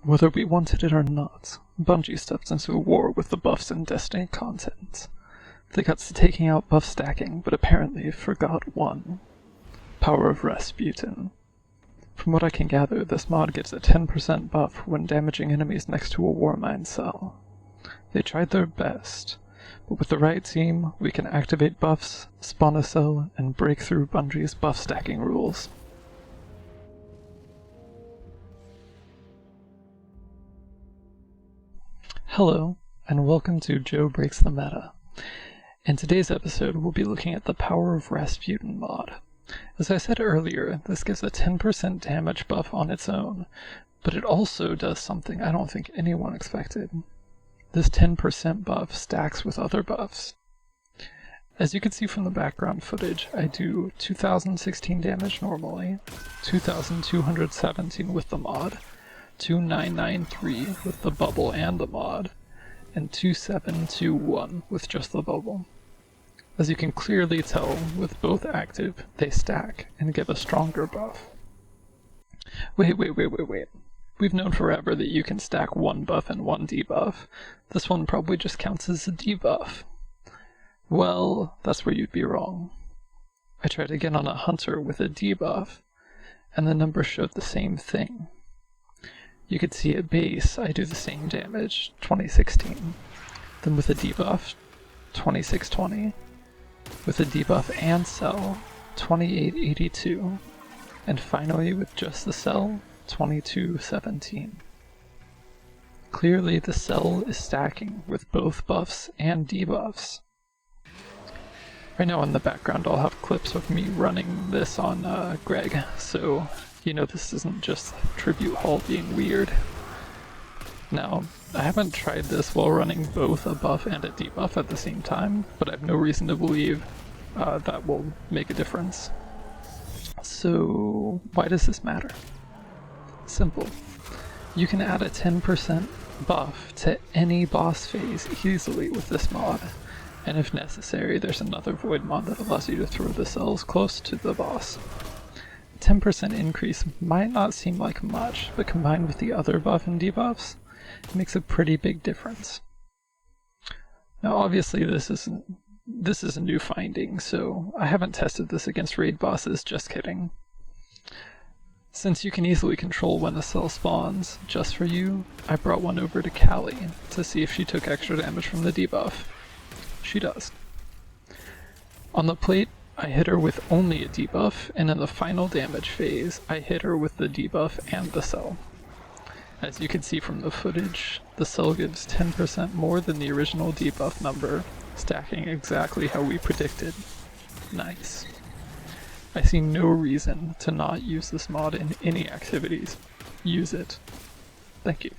Whether we wanted it or not, Bungie stepped into a war with the buffs and Destiny content. They got to taking out buff stacking, but apparently forgot one. Power of Rasputin. From what I can gather, this mod gives a 10% buff when damaging enemies next to a Warmind cell. They tried their best, but with the right team, we can activate buffs, spawn a cell, and break through Bungie's buff stacking rules. Hello, and welcome to Joe Breaks the Meta. In today's episode, we'll be looking at the Power of Rasputin mod. As I said earlier, this gives a 10% damage buff on its own, but it also does something I don't think anyone expected. This 10% buff stacks with other buffs. As you can see from the background footage, I do 2016 damage normally, 2217 with the mod, 2993 with the bubble and the mod, and 2721 with just the bubble. As you can clearly tell, with both active, they stack and give a stronger buff. Wait. We've known forever that you can stack one buff and one debuff. This one probably just counts as a debuff. Well, that's where you'd be wrong. I tried again on a hunter with a debuff, and the numbers showed the same thing. You could see at base, I do the same damage, 2016. Then with a debuff, 2620. With a debuff and cell, 2882. And finally with just the cell, 2217. Clearly the cell is stacking with both buffs and debuffs. Right now in the background I'll have clips of me running this on Greg, so you know this isn't just Tribute Hall being weird. Now, I haven't tried this while running both a buff and a debuff at the same time, but I have no reason to believe that will make a difference. So, why does this matter? Simple. You can add a 10% buff to any boss phase easily with this mod, and if necessary, there's another void mod that allows you to throw the cells close to the boss. 10% increase might not seem like much, but combined with the other buff and debuffs, it makes a pretty big difference. Now obviously this is a new finding, so I haven't tested this against raid bosses, just kidding. Since you can easily control when a cell spawns, just for you, I brought one over to Callie to see if she took extra damage from the debuff. She does. On the plate, I hit her with only a debuff, and in the final damage phase, I hit her with the debuff and the cell. As you can see from the footage, the cell gives 10% more than the original debuff number, stacking exactly how we predicted. Nice. I see no reason to not use this mod in any activities. Use it. Thank you.